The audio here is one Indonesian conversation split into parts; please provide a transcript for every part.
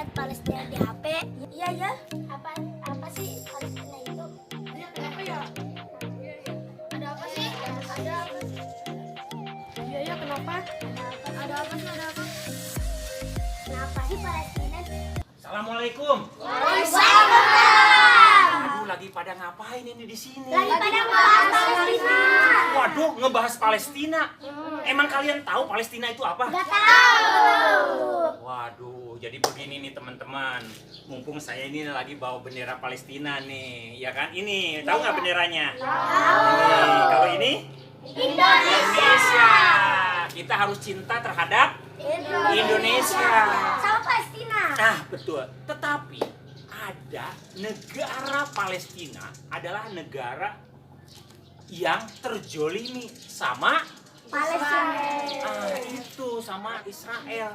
lihat Palestina di HP. Iya ya. Apa sih Palestina itu? Iya, kenapa ya? Ada apa sih? Ada apa sih? Iya ya, kenapa? Ada apa sih? Ada apa? Kenapa sih Palestina? Assalamualaikum. Waalaikumsalam. Aduh, lagi pada ngapain ini di sini? Lagi pada bahas Palestina. Waduh, ngebahas Palestina. Emang kalian tahu Palestina itu apa? Gak tahu. Waduh, jadi begini nih teman-teman. Mumpung saya ini lagi bawa bendera Palestina nih, ya kan? Ini, tahu nggak benderanya? Ini, kalau ini? Indonesia. Kita harus cinta terhadap Indonesia. Sama Palestina. Nah, betul. Tetapi ada negara Palestina adalah negara yang terjolimi sama Palestina. itu sama Israel,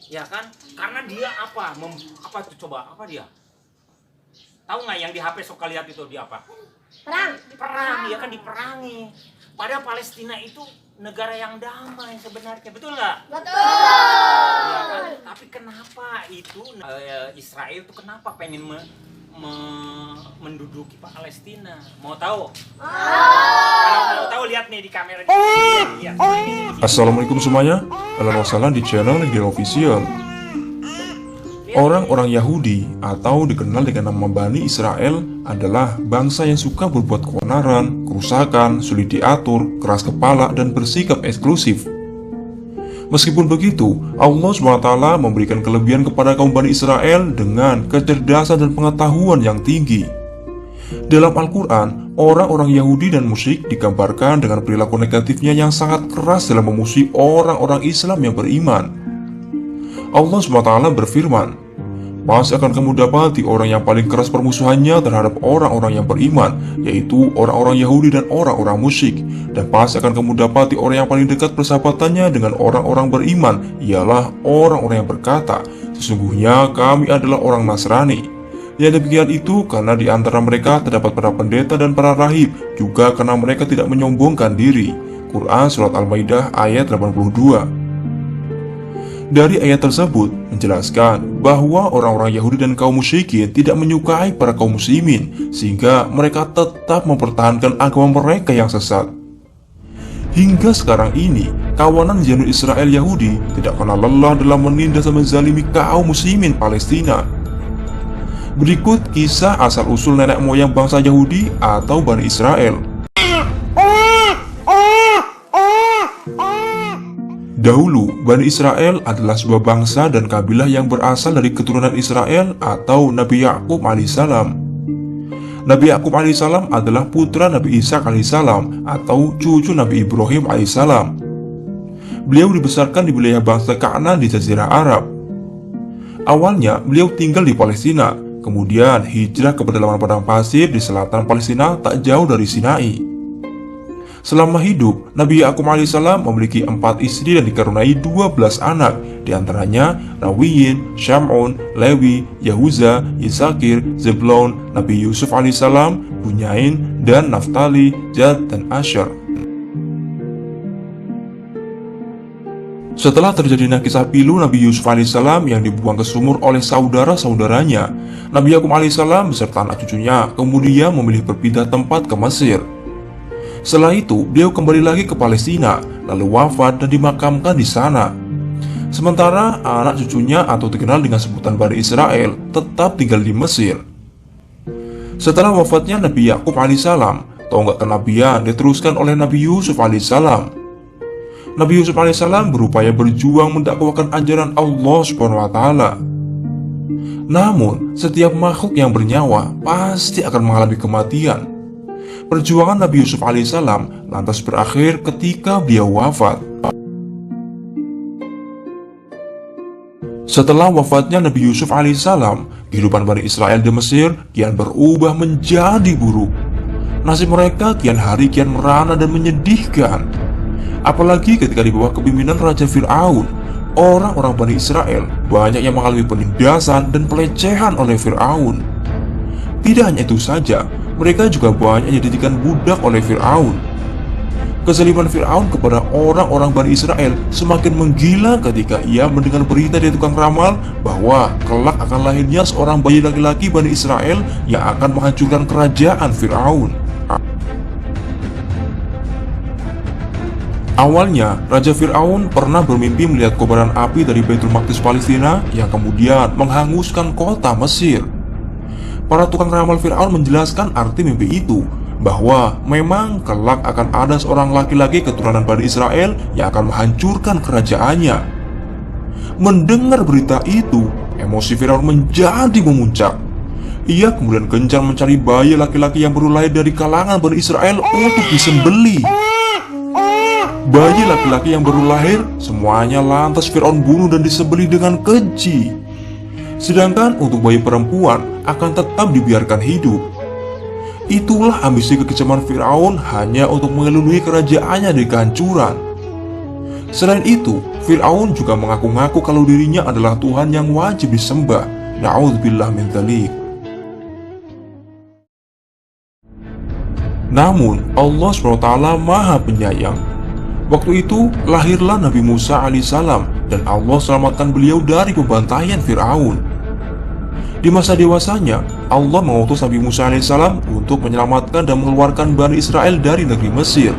ya kan? Karena dia apa? Apa tuh coba? Apa dia? Tahu nggak yang di HP suka lihat itu dia apa? Perang, ya kan diperangi. Padahal Palestina itu negara yang damai sebenarnya, betul nggak? Ya kan? Tapi kenapa itu Israel itu kenapa pengen menduduki Palestina? Mau tahu? Kalau mau tahu lihat nih di kamera. Lihat. Assalamualaikum semuanya, Ahlan wa sahlan di channel Legendary Official. Orang-orang Yahudi atau dikenal dengan nama Bani Israel adalah bangsa yang suka berbuat keonaran, kerusakan, sulit diatur, keras kepala, dan bersikap eksklusif. Meskipun begitu, Allah SWT memberikan kelebihan kepada kaum Bani Israel dengan kecerdasan dan pengetahuan yang tinggi. Dalam Al-Quran, orang-orang Yahudi dan musyrik digambarkan dengan perilaku negatifnya yang sangat keras dalam memusuhi orang-orang Islam yang beriman. Allah SWT berfirman, "Pasti akan kamu dapati orang yang paling keras permusuhannya terhadap orang-orang yang beriman, yaitu orang-orang Yahudi dan orang-orang musyrik. Dan pasti akan kamu dapati orang yang paling dekat persahabatannya dengan orang-orang beriman, ialah orang-orang yang berkata, sesungguhnya kami adalah orang Nasrani." Yang demikian itu karena di antara mereka terdapat para pendeta dan para rahib, juga karena mereka tidak menyombongkan diri. Quran Surat Al-Maidah ayat 82. Dari ayat tersebut menjelaskan bahwa orang-orang Yahudi dan kaum musyrikin tidak menyukai para kaum muslimin, sehingga mereka tetap mempertahankan agama mereka yang sesat. Hingga sekarang ini, kawanan Zionist Israel Yahudi tidak kenal lelah dalam menindas dan menzalimi kaum muslimin Palestina. Berikut kisah asal-usul nenek moyang bangsa Yahudi atau Bani Israel. Dahulu, Bani Israel adalah sebuah bangsa dan kabilah yang berasal dari keturunan Israel atau Nabi Yakub alaihissalam. Nabi Yakub alaihissalam adalah putra Nabi Ishak alaihissalam atau cucu Nabi Ibrahim alaihissalam. Beliau dibesarkan di wilayah bangsa Kanaan di Jazirah Arab. Awalnya, beliau tinggal di Palestina, kemudian hijrah ke pedalaman padang pasir di selatan Palestina tak jauh dari Sinai. Selama hidup, Nabi Yakub alaihissalam memiliki 4 istri dan dikaruniai 12 anak, diantaranya Rawiyin, Syam'un, Lewi, Yahuza, Isakir, Zebulon, Nabi Yusuf alaihissalam, Bunyain, dan Naftali, Gad, dan Asher. Setelah terjadinya kisah pilu Nabi Yusuf alaihissalam yang dibuang ke sumur oleh saudara-saudaranya, Nabi Yakub alaihissalam beserta anak cucunya kemudian memilih berpindah tempat ke Mesir. Setelah itu, beliau kembali lagi ke Palestina, lalu wafat dan dimakamkan di sana. Sementara anak cucunya atau dikenal dengan sebutan Bani Israel tetap tinggal di Mesir. Setelah wafatnya Nabi Yakub alaihissalam, tonggak kenabian diteruskan oleh Nabi Yusuf alaihissalam. Nabi Yusuf alaihissalam berupaya berjuang mendakwakan ajaran Allah SWT. Namun, setiap makhluk yang bernyawa pasti akan mengalami kematian. Perjuangan Nabi Yusuf alaihissalam lantas berakhir ketika beliau wafat. Setelah wafatnya Nabi Yusuf alaihissalam, kehidupan Bani Israel di Mesir kian berubah menjadi buruk. Nasib mereka kian hari kian merana dan menyedihkan. Apalagi ketika di bawah kepemimpinan Raja Fir'aun, orang-orang Bani Israel banyak yang mengalami penindasan dan pelecehan oleh Fir'aun. Tidak hanya itu saja, mereka juga banyak yang dijadikan budak oleh Fir'aun. Kezaliman Fir'aun kepada orang-orang Bani Israel semakin menggila ketika ia mendengar berita dari tukang ramal bahwa kelak akan lahirnya seorang bayi laki-laki Bani Israel yang akan menghancurkan kerajaan Fir'aun. Awalnya, Raja Fir'aun pernah bermimpi melihat kobaran api dari Baitul Maqdis Palestina yang kemudian menghanguskan kota Mesir. Para tukang ramal Fir'aun menjelaskan arti mimpi itu, bahwa memang kelak akan ada seorang laki-laki keturunan Bani Israel yang akan menghancurkan kerajaannya. Mendengar berita itu, emosi Firaun menjadi memuncak. Ia kemudian gencar mencari bayi laki-laki yang baru lahir dari kalangan Bani Israel untuk disembelih. Bayi laki-laki yang baru lahir semuanya lantas Firaun bunuh dan disembelih dengan keji. Sedangkan untuk bayi perempuan akan tetap dibiarkan hidup. Itulah ambisi kekejaman Firaun hanya untuk mengelunui kerajaannya dari kehancuran. Selain itu, Firaun juga mengaku-ngaku kalau dirinya adalah Tuhan yang wajib disembah. Na'udzubillah min dzalik. Namun, Allah SWT Maha Penyayang. Waktu itu, lahirlah Nabi Musa alaihissalam dan Allah selamatkan beliau dari pembantaian Firaun. Di masa dewasanya, Allah mengutus Nabi Musa alaihissalam untuk menyelamatkan dan mengeluarkan Bani Israel dari negeri Mesir.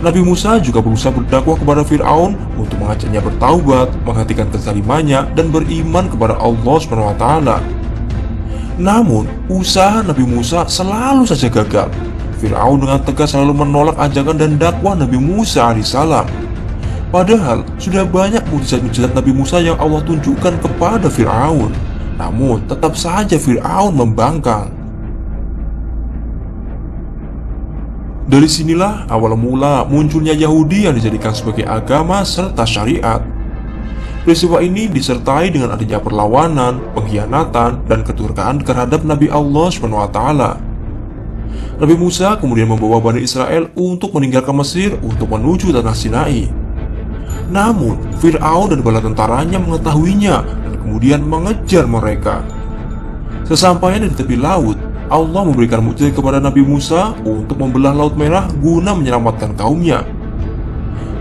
Nabi Musa juga berusaha berdakwah kepada Fir'aun untuk mengajaknya bertaubat, menghentikan kezalimannya, dan beriman kepada Allah SWT. Namun, usaha Nabi Musa selalu saja gagal. Fir'aun dengan tegas selalu menolak ajakan dan dakwah Nabi Musa alaihissalam. Padahal, sudah banyak mukjizat-mukjizat Nabi Musa yang Allah tunjukkan kepada Fir'aun. Namun tetap saja Fir'aun membangkang. Dari sinilah awal mula munculnya Yahudi yang dijadikan sebagai agama serta syariat. Peristiwa ini disertai dengan adanya perlawanan, pengkhianatan, dan kedurkaan terhadap Nabi Allah SWT. Nabi Musa kemudian membawa Bani Israel untuk meninggalkan Mesir untuk menuju tanah Sinai. Namun Fir'aun dan bala tentaranya mengetahuinya kemudian mengejar mereka. Sesampainya di tepi laut, Allah memberikan mukjizat kepada Nabi Musa untuk membelah Laut Merah guna menyelamatkan kaumnya.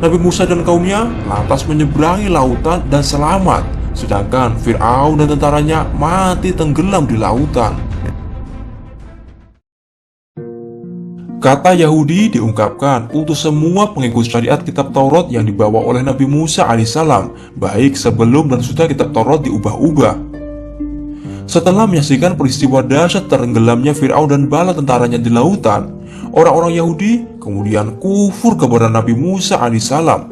Nabi Musa dan kaumnya lantas menyeberangi lautan dan selamat, sedangkan Fir'aun dan tentaranya mati tenggelam di lautan. Kata Yahudi diungkapkan untuk semua pengikut syariat kitab Taurat yang dibawa oleh Nabi Musa alaihissalam, baik sebelum dan sudah kitab Taurat diubah-ubah. Setelah menyaksikan peristiwa dahsyat tenggelamnya Fir'aun dan bala tentaranya di lautan, orang-orang Yahudi kemudian kufur kepada Nabi Musa alaihissalam.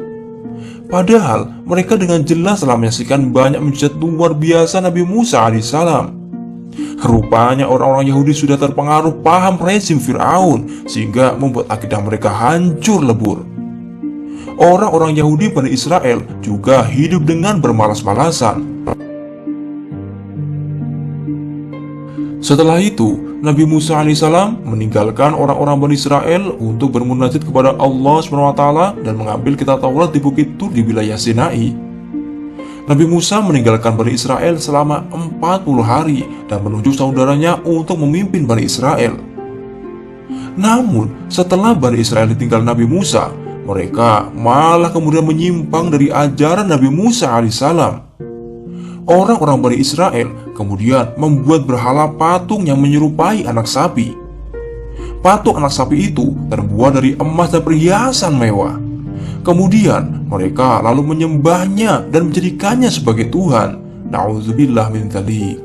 Padahal mereka dengan jelas telah menyaksikan banyak mukjizat luar biasa Nabi Musa alaihissalam. Rupanya orang-orang Yahudi sudah terpengaruh paham rezim Fir'aun sehingga membuat akidah mereka hancur lebur. Orang-orang Yahudi Bani Israel juga hidup dengan bermalas-malasan. Setelah itu, Nabi Musa alaihissalam meninggalkan orang-orang Bani Israel untuk bermunajat kepada Allah SWT dan mengambil kitab Taurat di Bukit Tur di wilayah Sinai. Nabi Musa meninggalkan Bani Israel selama 40 hari dan menunjuk saudaranya untuk memimpin Bani Israel. Namun, setelah Bani Israel ditinggal Nabi Musa, mereka malah kemudian menyimpang dari ajaran Nabi Musa alaihissalam. Orang-orang Bani Israel kemudian membuat berhala patung yang menyerupai anak sapi. Patung anak sapi itu terbuat dari emas dan perhiasan mewah. Kemudian mereka lalu menyembahnya dan menjadikannya sebagai Tuhan. Na'udzubillah min dzalik.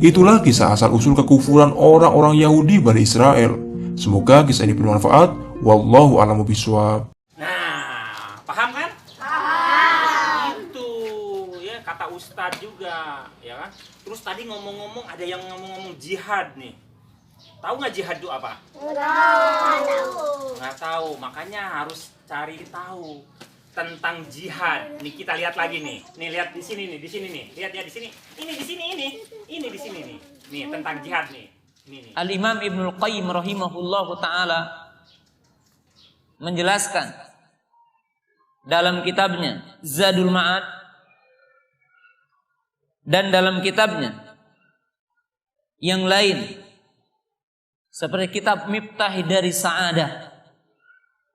Itulah kisah asal-usul kekufuran orang-orang Yahudi Bani Israel. Semoga kisah ini bermanfaat. Wallahu a'lamu bishawab. Nah, paham kan? Paham. Itu ya kata Ustadz juga, ya kan? Terus tadi ngomong-ngomong ada yang ngomong-ngomong jihad nih. Tahu nggak jihad itu apa? Nggak tahu. Makanya harus cari tahu tentang jihad. Nih kita lihat lagi nih. Nih lihat di sini nih, di sini nih. Lihat ya di sini. Ini di sini ini. Ini di sini nih. Nih tentang jihad nih. Ini nih. Al-Imam Ibnul Qayyim rahimahullahu taala menjelaskan dalam kitabnya Zadul Ma'ad dan dalam kitabnya yang lain seperti kitab Miftah dari Sa'adah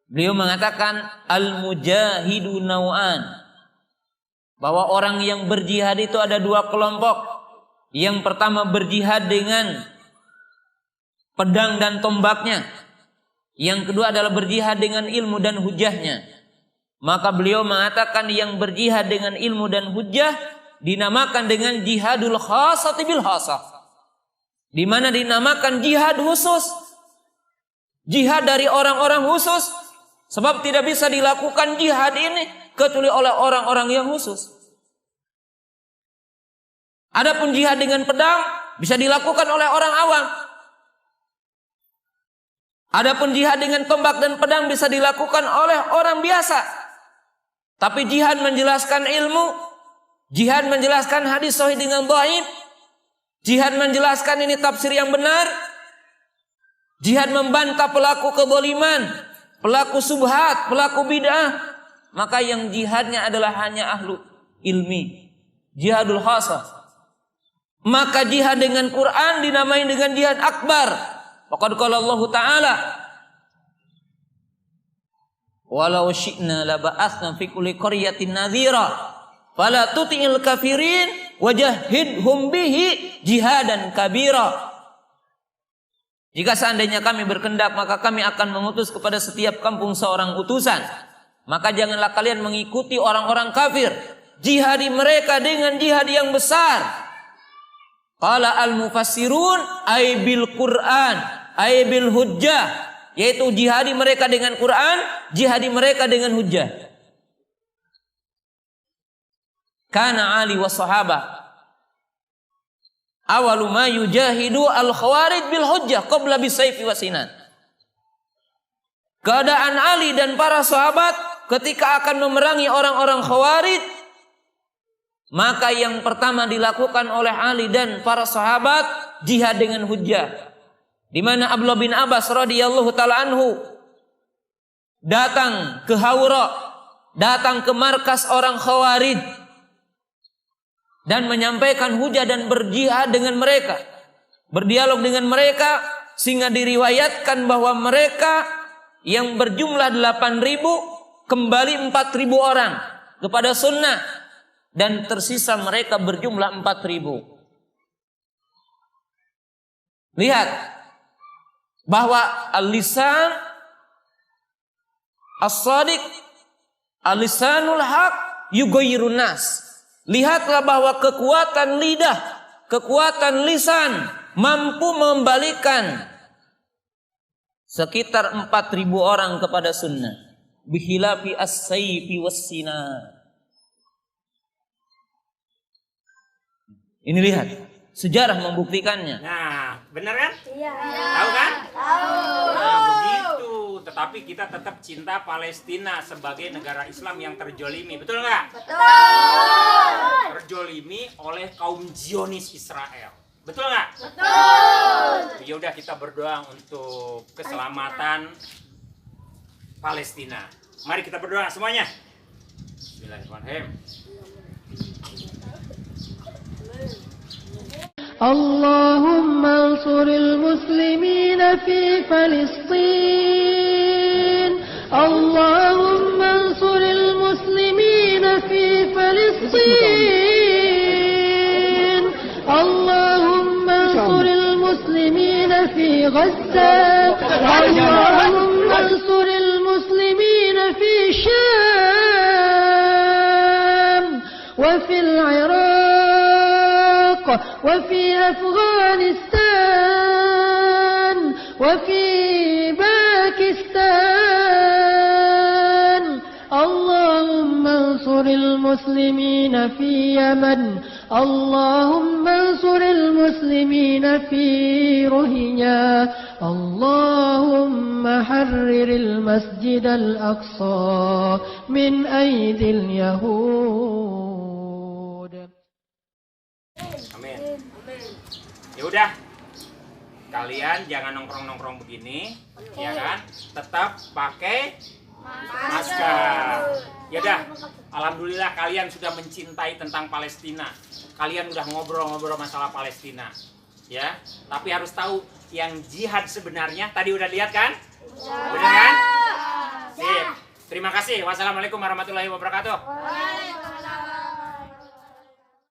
Beliau mengatakan al-mujahidu naw'an, bahwa orang yang berjihad itu ada dua kelompok. Yang pertama berjihad dengan pedang dan tombaknya. Yang kedua adalah berjihad dengan ilmu dan hujahnya. Maka beliau mengatakan yang berjihad dengan ilmu dan hujah dinamakan dengan jihadul khasati bil khasah, di mana dinamakan jihad khusus, jihad dari orang-orang khusus, sebab tidak bisa dilakukan jihad ini kecuali oleh orang-orang yang khusus. Adapun jihad dengan pedang bisa dilakukan oleh orang awam. Adapun jihad dengan tombak dan pedang bisa dilakukan oleh orang biasa. Tapi jihad menjelaskan ilmu, jihad menjelaskan hadis sahih dengan dhaif, jihad menjelaskan ini tafsir yang benar, jihad membantah pelaku kezaliman, pelaku subhat, pelaku bid'ah, maka yang jihadnya adalah hanya ahlu ilmi, jihadul khasah. Maka jihad dengan Quran dinamai dengan jihad akbar. Faqad qala Allah Ta'ala, walau syi'na laba'atsna fi kulli qaryatin nadhira fala tuti'il kafirin wajahidhum bihi jihadan kabira. Jika seandainya kami berkehendak, maka kami akan mengutus kepada setiap kampung seorang utusan. Maka janganlah kalian mengikuti orang-orang kafir, jihadi mereka dengan jihad yang besar. Qala al-mufassirun ay bil Qur'an ay bil hujjah, yaitu jihadi mereka dengan Quran, jihadi mereka dengan hujjah. Kana Ali wa sahabah awalu ma yujahidu al-khawarij bil hujjah qabla bisayfi wa sinan. Keadaan Ali dan para sahabat ketika akan memerangi orang-orang khawarij, maka yang pertama dilakukan oleh Ali dan para sahabat jihad dengan hujjah. Di mana Abdullah bin Abbas radhiyallahu taala anhu datang ke Haura, datang ke markas orang Khawarij dan menyampaikan hujah dan berjihad dengan mereka, berdialog dengan mereka, sehingga diriwayatkan bahwa mereka yang berjumlah 8.000 kembali 4.000 orang kepada sunnah, dan tersisa mereka berjumlah 4.000. Lihat bahwa al-lisan as-sadiq, al-lisanul haq yughayirun nas. Lihatlah bahwa kekuatan lidah, kekuatan lisan mampu membalikan sekitar 4.000 orang kepada sunnah. Bihilafi as-sayfi was-sinan. Ini lihat, sejarah membuktikannya. Nah, benar kan? Iya. Tahu kan? Tahu. Nah, begitu. Tetapi kita tetap cinta Palestina sebagai negara Islam yang terjolimi. Betul nggak? Betul. Terjolimi oleh kaum Zionis Israel. Betul nggak? Betul. Ya udah, kita berdoa untuk keselamatan Palestina. Mari kita berdoa semuanya. Bismillahirrahmanirrahim. اللهم انصر المسلمين في فلسطين اللهم انصر المسلمين في فلسطين اللهم انصر المسلمين في غزة اللهم انصر المسلمين في الشام وفي العراق وفي أفغانستان وفي باكستان اللهم انصر المسلمين في يمن اللهم انصر المسلمين في روهينيا اللهم حرر المسجد الأقصى من أيدي اليهود. Amin. Ya udah, kalian jangan nongkrong-nongkrong begini, ya kan? Tetap pakai masker. Ya udah, alhamdulillah kalian sudah mencintai tentang Palestina. Kalian udah ngobrol-ngobrol masalah Palestina, ya. Tapi harus tahu yang jihad sebenarnya tadi udah lihat kan? Benar kan? Sip. Terima kasih. Wassalamualaikum warahmatullahi wabarakatuh.